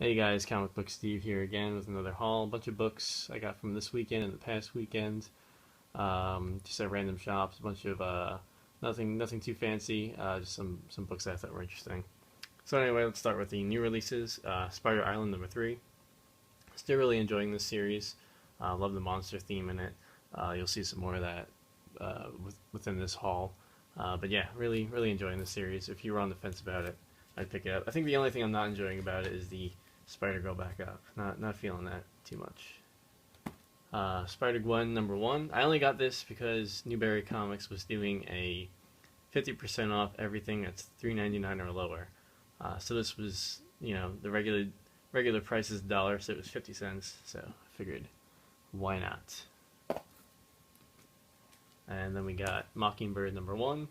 Hey guys, Comic Book Steve here again with another haul. A bunch of books I got from this weekend and the past weekend. Just at random shops. A bunch of nothing too fancy. Just some books that I thought were interesting. So anyway, let's start with the new releases. Spider Island #3. Still really enjoying this series. Love the monster theme in it. You'll see some more of that within this haul. But yeah, really enjoying the series. If you were on the fence about it, I'd pick it up. I think the only thing I'm not enjoying about it is the Spider-Girl back up. Not feeling that too much. Spider-Gwen #1. I only got this because Newberry Comics was doing a 50% off everything that's $3.99 or lower. So this was, the regular price is $1, so it was 50 cents. So I figured, why not? And then we got Mockingbird #1.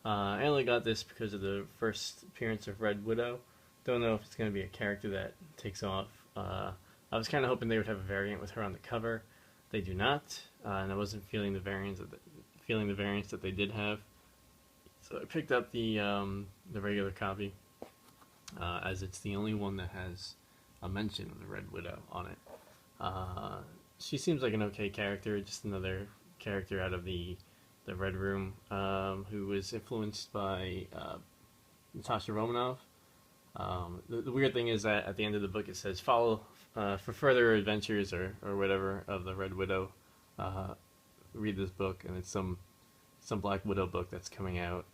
I only got this because of the first appearance of Red Widow. Don't know if it's going to be a character that takes off. I was kind of hoping they would have a variant with her on the cover. They do not, and I wasn't feeling the variants that they did have. So I picked up the regular copy, as it's the only one that has a mention of the Red Widow on it. She seems like an okay character, just another character out of the Red Room, who was influenced by Natasha Romanoff. The weird thing is that at the end of the book it says follow for further adventures or whatever of the Red Widow. Read this book, and it's some Black Widow book that's coming out,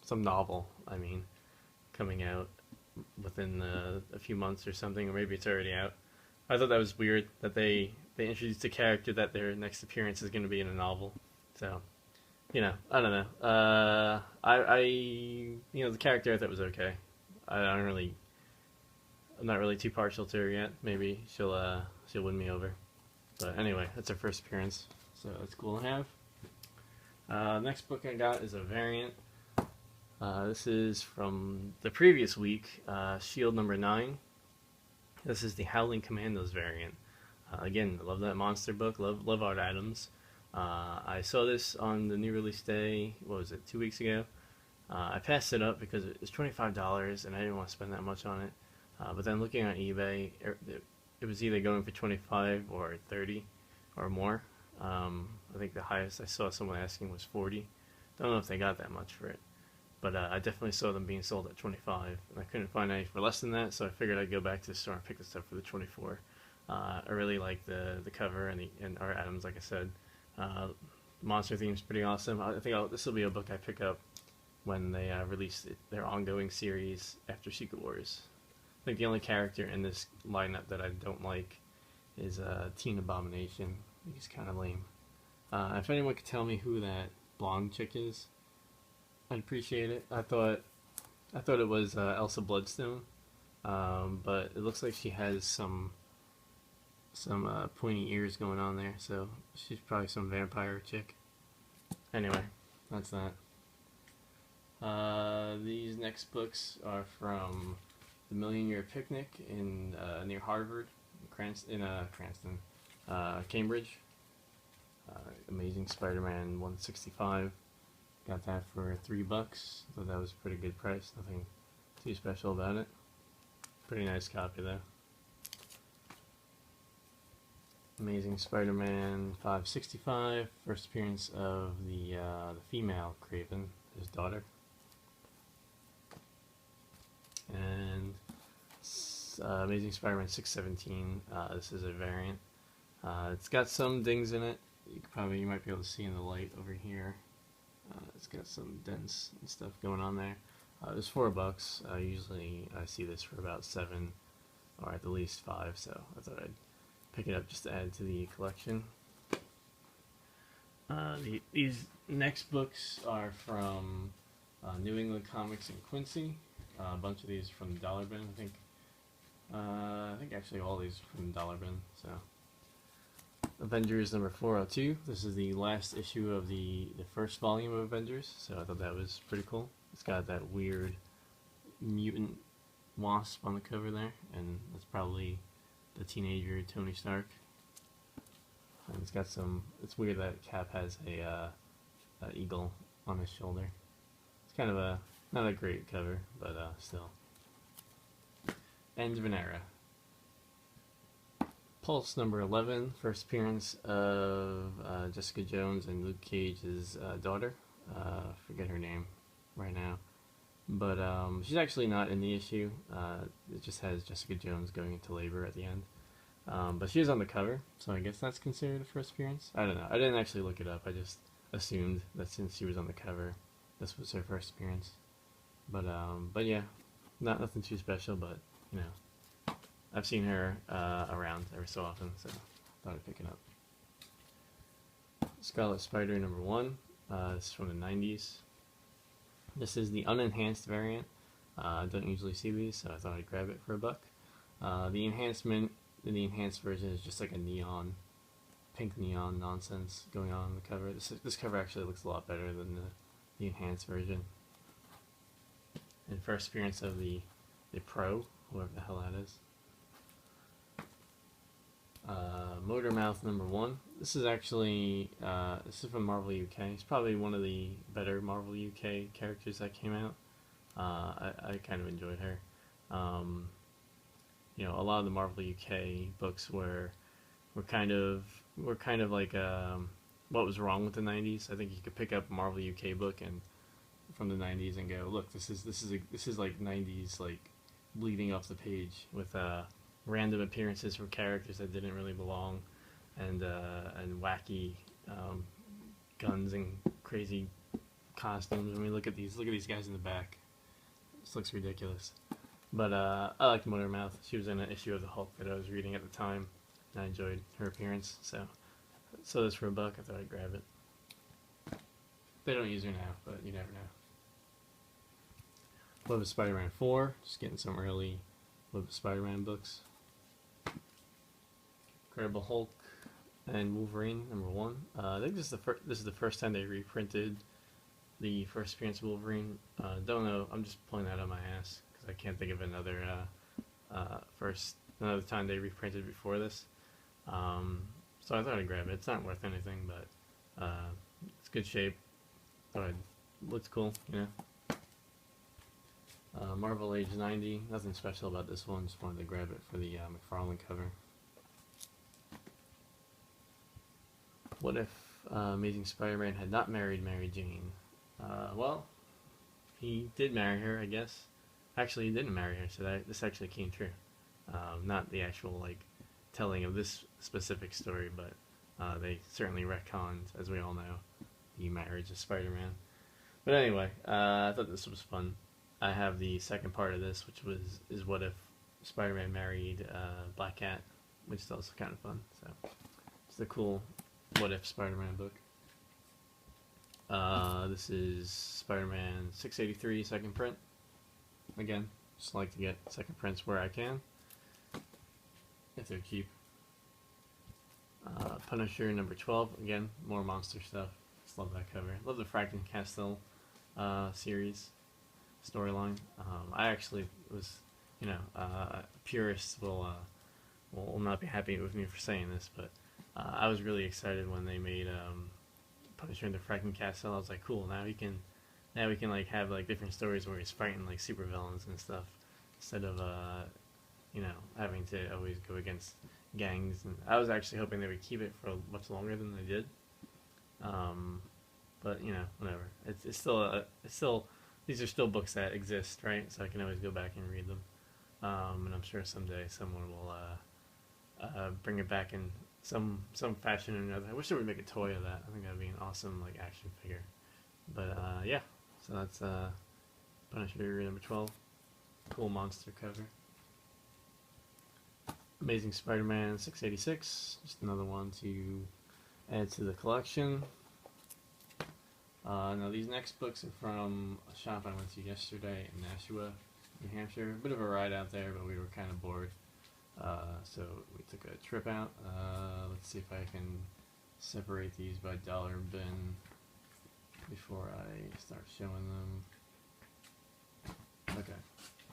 some novel. I mean, coming out within a few months or something, or maybe it's already out. I thought that was weird that they introduced a character that their next appearance is going to be in a novel. So, I don't know. The character I thought was okay. I'm not really too partial to her yet. Maybe she'll win me over. But anyway, that's her first appearance, so that's cool to have. Next book I got is a variant. This is from the previous week, Shield #9. This is the Howling Commandos variant. Again, I love that monster book. Love Art Adams. I saw this on the new release day. What was it? 2 weeks ago. I passed it up because it was $25 and I didn't want to spend that much on it. But then looking on eBay, it was either going for 25 or 30 or more. I think the highest I saw someone asking was 40. Don't know if they got that much for it, but I definitely saw them being sold at 25, and I couldn't find any for less than that. So I figured I'd go back to the store and pick this up for the 24. I really like the cover and Art Adams, like I said. Monster theme's pretty awesome. I think this will be a book I pick up when they release their ongoing series after Secret Wars. I think the only character in this lineup that I don't like is Teen Abomination. He's kind of lame. If anyone could tell me who that blonde chick is, I'd appreciate it. I thought it was Elsa Bloodstone, but it looks like she has some pointy ears going on there, so she's probably some vampire chick. Anyway, that's that. These next books are from The Million Year Picnic in near Harvard, Cranston, Cambridge. Amazing Spider-Man 165. Got that for $3. Thought that was a pretty good price. Nothing too special about it. Pretty nice copy though. Amazing Spider-Man 565. First appearance of the female Craven, his daughter. And Amazing Spider-Man 617. This is a variant. It's got some dings in it. You might be able to see in the light over here. It's got some dents and stuff going on there. It was $4. Usually I see this for about $7 or at the least $5, so I thought I'd pick it up just to add to the collection. These next books are from New England Comics in Quincy. A bunch of these from the Dollar Bin, I think. I think actually all these are from the Dollar Bin. So, Avengers #402. This is the last issue of the first volume of Avengers, so I thought that was pretty cool. It's got that weird mutant wasp on the cover there, and that's probably the teenager Tony Stark. And it's got it's weird that Cap has a eagle on his shoulder. It's kind of not a great cover, but still. End of an Era. Pulse number 11, first appearance of Jessica Jones and Luke Cage's daughter. Forget her name right now. But she's actually not in the issue. It just has Jessica Jones going into labor at the end. But she is on the cover, so I guess that's considered a first appearance. I don't know. I didn't actually look it up. I just assumed that since she was on the cover, this was her first appearance. But yeah, nothing too special. But you know, I've seen her around every so often, so I thought I'd pick it up. Scarlet Spider number 1. This is from the 90s. This is the unenhanced variant. I don't usually see these, so I thought I'd grab it for $1. The enhanced version is just like a pink neon nonsense going on the cover. This cover actually looks a lot better than the enhanced version. And first appearance of the Pro, whoever the hell that is. Motor Mouth number 1. This is actually this is from Marvel UK. It's probably one of the better Marvel UK characters that came out. I kind of enjoyed her. You know, a lot of the Marvel UK books were kind of like what was wrong with the 90s. I think you could pick up a Marvel UK book and from the 90s and go, look, this is like 90s, like bleeding off the page with random appearances from characters that didn't really belong, and wacky guns and crazy costumes. I mean, look at these guys in the back. This looks ridiculous. But I liked Motor Mouth. She was in an issue of the Hulk that I was reading at the time, and I enjoyed her appearance. So this for $1. I thought I'd grab it. They don't use her now, but you never know. Web of Spider-Man 4. Just getting some early Web of Spider-Man books. Incredible Hulk and Wolverine number 1. I think this is the first time they reprinted the first appearance of Wolverine. Don't know. I'm just pulling that out of my ass because I can't think of another time they reprinted before this. So I thought I'd grab it. It's not worth anything, but it's good shape. Thought it looks cool, you know. Marvel Age 90. Nothing special about this one. Just wanted to grab it for the McFarlane cover. What if Amazing Spider-Man had not married Mary Jane? Well, he did marry her, I guess. Actually, he didn't marry her, so this actually came true. Not the actual like telling of this specific story, but they certainly retconned, as we all know, the marriage of Spider-Man. But anyway, I thought this was fun. I have the second part of this, which is what if Spider-Man married Black Cat, which is also kind of fun. So it's a cool what if Spider-Man book. This is Spider-Man 683 second print. Again, just like to get second prints where I can, if they're cheap. Punisher number 12. Again, more monster stuff. Just love that cover. Love the Franken-Castile series storyline. I actually was, you know, purists will not be happy with me for saying this, but I was really excited when they made Punisher into Franken-Castile. I was like, cool. Now we can like have like different stories where he's fighting like supervillains and stuff instead of you know, having to always go against gangs. And I was actually hoping they would keep it for much longer than they did. But you know, whatever. It's still these are still books that exist, right? So I can always go back and read them. And I'm sure someday someone will bring it back in some fashion or another. I wish they would make a toy of that. I think that'd be an awesome like action figure. But yeah, so that's Punisher number 12. Cool monster cover. Amazing Spider-Man 686. Just another one to add to the collection. Now these next books are from a shop I went to yesterday in Nashua, New Hampshire. A bit of a ride out there, but we were kind of bored. So we took a trip out. Let's see if I can separate these by dollar bin before I start showing them. Okay,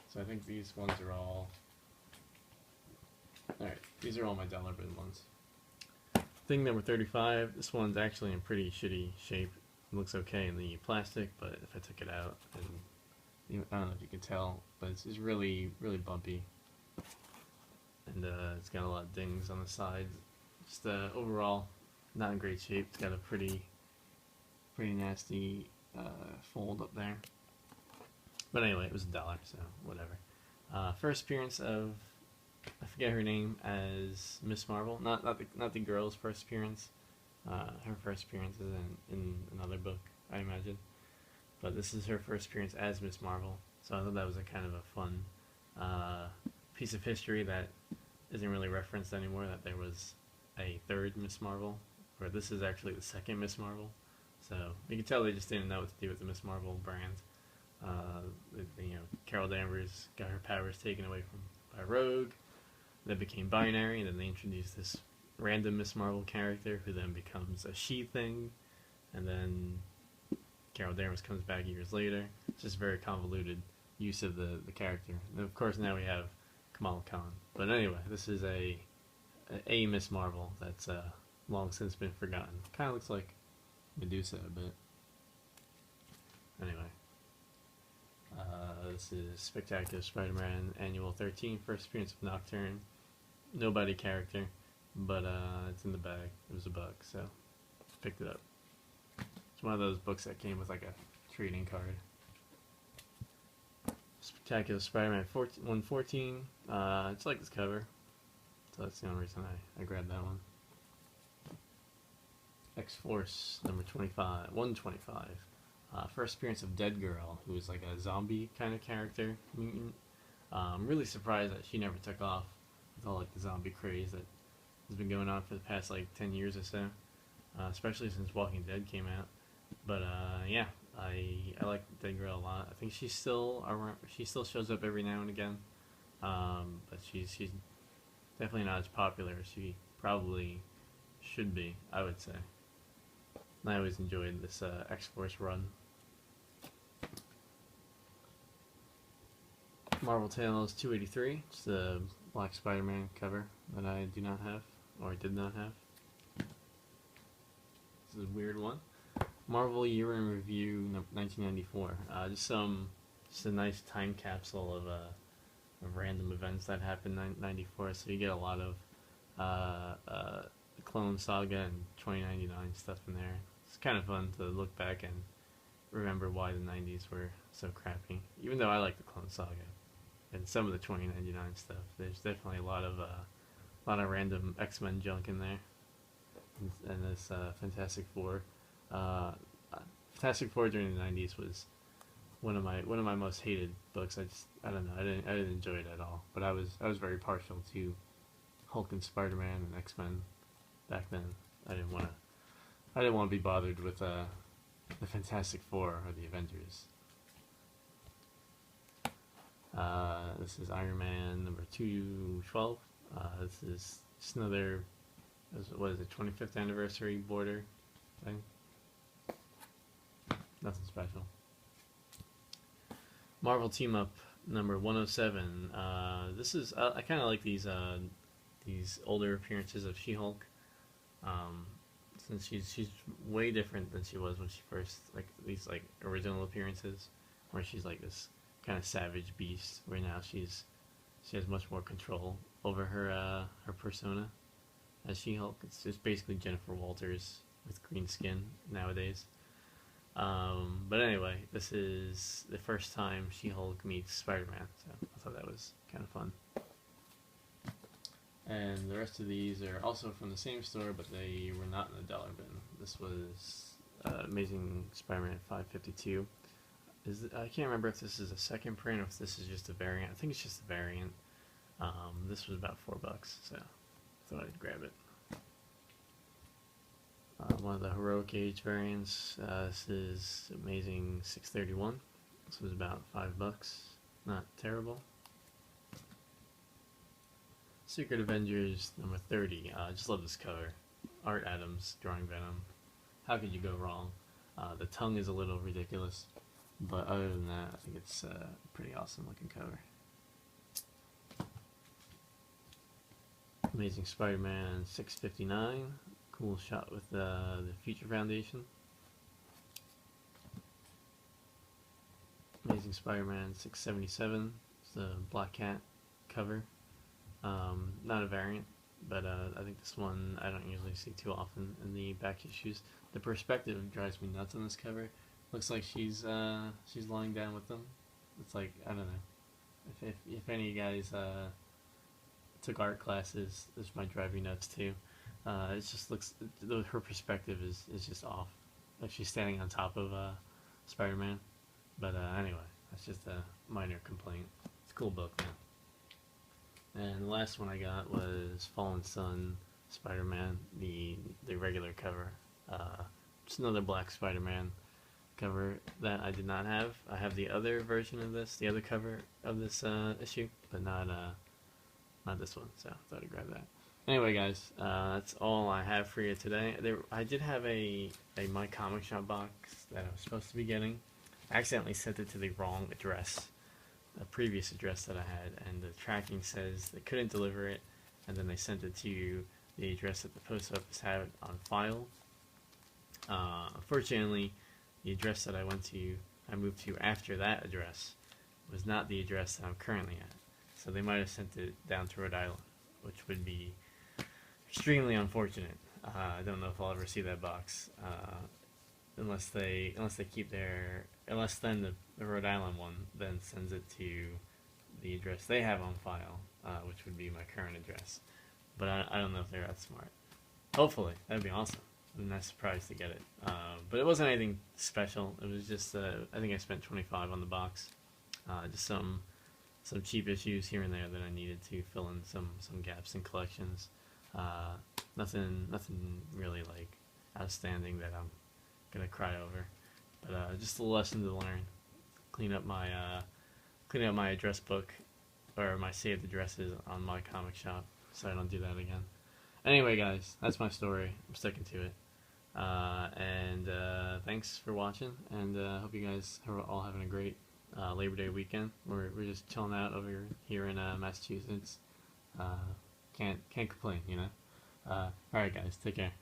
so I think these ones are all... Alright, these are all my dollar bin ones. Thing number 35, this one's actually in pretty shitty shape. It looks okay in the plastic, but if I took it out, and I don't know if you can tell, but it's really, really bumpy. and it's got a lot of dings on the sides. Just overall, not in great shape. It's got a pretty nasty fold up there. But anyway, it was $1, so whatever. First appearance of, I forget her name, as Miss Marvel. Not the girl's first appearance. Her first appearance is in another book, I imagine. But this is her first appearance as Miss Marvel. So I thought that was a kind of a fun piece of history that isn't really referenced anymore, that there was a third Miss Marvel, or this is actually the second Miss Marvel. So you can tell they just didn't know what to do with the Miss Marvel brand. Carol Danvers got her powers taken away by Rogue, that became binary, and then they introduced this random Miss Marvel character who then becomes a she thing, and then Carol Danvers comes back years later. It's just very convoluted use of the character. And of course now we have Kamala Khan. But anyway, this is a Miss Marvel that's long since been forgotten. Kind of looks like Medusa a bit. Anyway. This is Spectacular Spider-Man Annual 13, first appearance of Nocturne. Nobody character, but it's in the bag. It was a bug, so picked it up. It's one of those books that came with like a trading card. Spectacular Spider-Man 114. I just like this cover, so that's the only reason I grabbed that one. X-Force number 125. First appearance of Dead Girl, who is like a zombie kind of character, mutant. I'm really surprised that she never took off with all like the zombie craze that has been going on for the past like 10 years or so, especially since Walking Dead came out. But yeah, I like Dead Girl a lot. I think she's still around, she still shows up every now and again, but she's definitely not as popular as she probably should be, I would say. And I always enjoyed this X-Force run. Marvel Tales 283. It's the Black Spider-Man cover that I do not have, or did not have. This is a weird one. Marvel Year in Review 1994. Just a nice time capsule of random events that happened in 94. So you get a lot of the Clone Saga and 2099 stuff in there. It's kind of fun to look back and remember why the 90s were so crappy. Even though I like the Clone Saga and some of the 2099 stuff, there's definitely a lot of random X-Men junk in there. And this Fantastic Four. Fantastic Four during the 90s was one of my most hated books. I don't know, I didn't enjoy it at all. But I was very partial to Hulk and Spider-Man and X-Men back then. I didn't want to be bothered with the Fantastic Four or the Avengers. This is Iron Man number 212. This is just another, what is it, 25th anniversary border thing. Nothing special. Marvel Team Up number 107. This is I kind of like these older appearances of She-Hulk. Since she's way different than she was when she first, like these like original appearances, where she's like this kind of savage beast. Where now she has much more control over her persona as She-Hulk. It's just basically Jennifer Walters with green skin nowadays. But anyway, this is the first time She-Hulk meets Spider-Man, so I thought that was kind of fun. And the rest of these are also from the same store, but they were not in the dollar bin. This was Amazing Spider-Man 552. I can't remember if this is a second print or if this is just a variant. I think it's just a variant. This was about $4, so I thought I'd grab it. One of the Heroic Age variants. This is Amazing 631. This was about $5. Not terrible. Secret Avengers number 30. I just love this cover. Art Adams drawing Venom. How could you go wrong? The tongue is a little ridiculous, but other than that, I think it's a pretty awesome looking cover. Amazing Spider-Man 659. Cool shot with the Future Foundation. Amazing Spider-Man 677. It's the Black Cat cover. Not a variant, but I think this one I don't usually see too often in the back issues. The perspective drives me nuts on this cover. Looks like she's lying down with them. It's like, I don't know. If any of you guys took art classes, this might drive you nuts too. It just looks, her perspective is just off. Like she's standing on top of Spider-Man. But anyway, that's just a minor complaint. It's a cool book, man. And the last one I got was Fallen Sun Spider-Man, the regular cover. Just another black Spider-Man cover that I did not have. I have the other version of this, the other cover of this issue, but not this one. So I thought I'd grab that. Anyway, guys, that's all I have for you today. I did have a My Comic Shop box that I was supposed to be getting. I accidentally sent it to the wrong address, a previous address that I had, and the tracking says they couldn't deliver it, and then they sent it to the address that the post office had on file. Unfortunately, the address that I moved to after that address was not the address that I'm currently at. So they might have sent it down to Rhode Island, which would be extremely unfortunate. I don't know if I'll ever see that box, unless then the Rhode Island one then sends it to the address they have on file, which would be my current address. But I don't know if they're that smart. Hopefully, that'd be awesome. I'm not surprised to get it. But it wasn't anything special. It was just, I think I spent $25 on the box. Just some cheap issues here and there that I needed to fill in some gaps in collections. Nothing really like outstanding that I'm gonna cry over. But just a lesson to learn. Clean up my address book, or my saved addresses on My Comic Shop, so I don't do that again. Anyway, guys, that's my story. I'm sticking to it. And thanks for watching, and hope you guys are all having a great Labor Day weekend. We're just chilling out over here in Massachusetts. Can't complain, you know. All right, guys, take care.